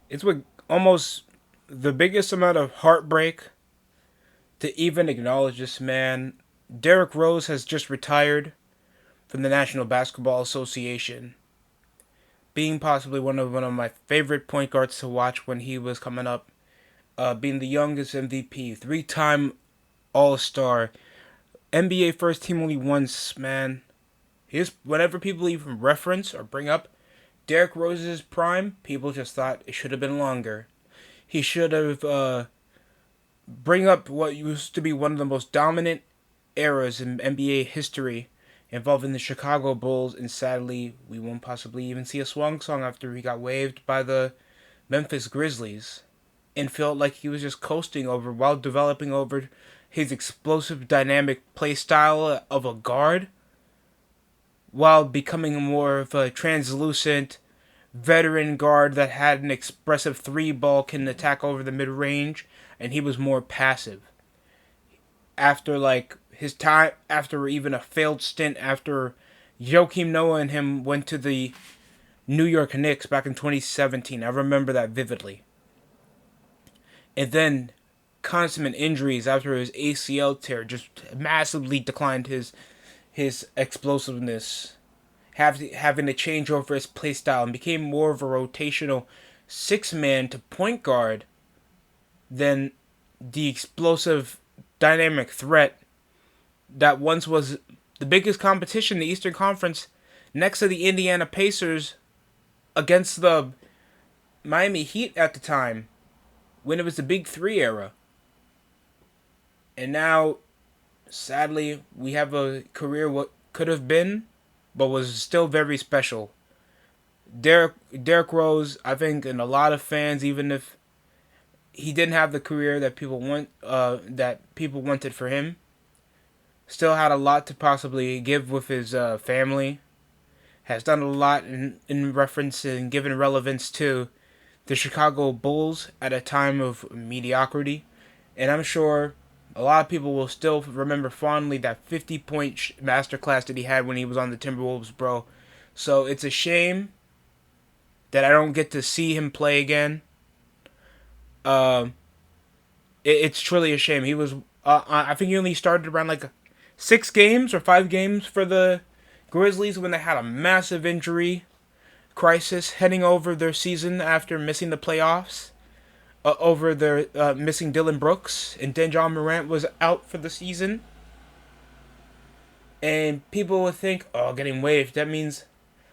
It's with almost the biggest amount of heartbreak to even acknowledge this man. Derrick Rose has just retired from the National Basketball Association, being possibly one of my favorite point guards to watch when he was coming up. Being the youngest MVP, three-time All-Star, NBA first team only once, man. Whenever people even reference or bring up Derrick Rose's prime, people just thought it should have been longer. He should have bring up what used to be one of the most dominant eras in NBA history, involving the Chicago Bulls, and sadly, we won't possibly even see a swan song after he got waived by the Memphis Grizzlies, and felt like he was just coasting over while developing over his explosive, dynamic play style of a guard, while becoming more of a translucent veteran guard that had an expressive three ball, can attack over the mid range, and he was more passive. After like his time, after even a failed stint, after Joakim Noah and him went to the New York Knicks back in 2017, I remember that vividly. And then consummate injuries after his ACL tear just massively declined his explosiveness, having to change over his play style and became more of a rotational six man to point guard than the explosive dynamic threat that once was the biggest competition in the Eastern Conference, next to the Indiana Pacers, against the Miami Heat at the time, when it was the Big Three era. And now, sadly, we have a career what could have been, but was still very special. Derrick Rose, I think, and a lot of fans, even if he didn't have the career that people wanted for him, still had a lot to possibly give with his family. Has done a lot in reference and given relevance to the Chicago Bulls at a time of mediocrity. And I'm sure a lot of people will still remember fondly that 50-point masterclass that he had when he was on the Timberwolves, bro. So it's a shame that I don't get to see him play again. It's truly a shame. He was, I think he only started around like 6 games or 5 games for the Grizzlies when they had a massive injury crisis heading over their season after missing the playoffs. Over their missing Dylan Brooks, and then John Morant was out for the season. And people would think, oh, getting waived, that means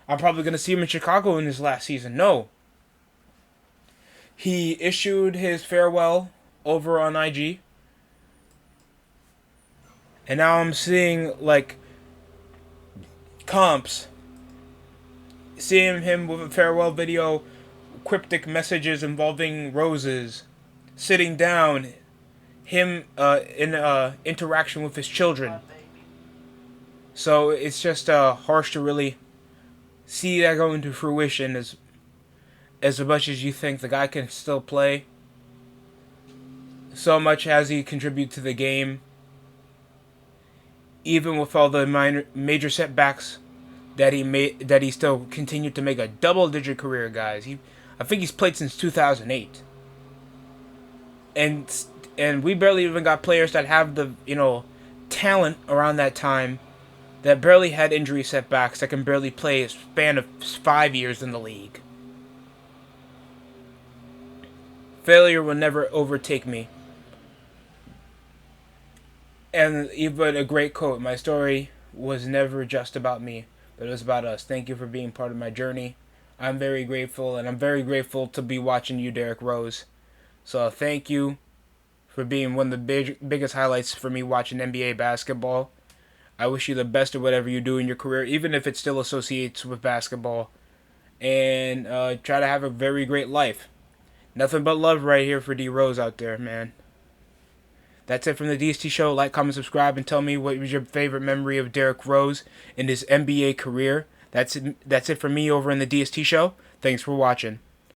I'm probably going to see him in Chicago in his last season. No. He issued his farewell over on IG. And now I'm seeing, like, comps. Seeing him with a farewell video, cryptic messages involving roses, sitting down, him in interaction with his children. So it's just harsh to really see that going to fruition as much as you think the guy can still play. So much has he contributed to the game, even with all the major setbacks that he made, that he still continued to make a double-digit career, guys. I think he's played since 2008. And we barely even got players that have the, talent around that time, that barely had injury setbacks, that can barely play a span of 5 years in the league. Failure will never overtake me. And even a great quote, my story was never just about me, but it was about us. Thank you for being part of my journey. I'm very grateful, and I'm very grateful to be watching you, Derrick Rose. So thank you for being one of the biggest highlights for me watching NBA basketball. I wish you the best of whatever you do in your career, even if it still associates with basketball. And try to have a very great life. Nothing but love right here for D Rose out there, man. That's it from the DST Show. Like, comment, subscribe, and tell me what was your favorite memory of Derrick Rose in his NBA career. That's it from me over in the DST Show. Thanks for watching.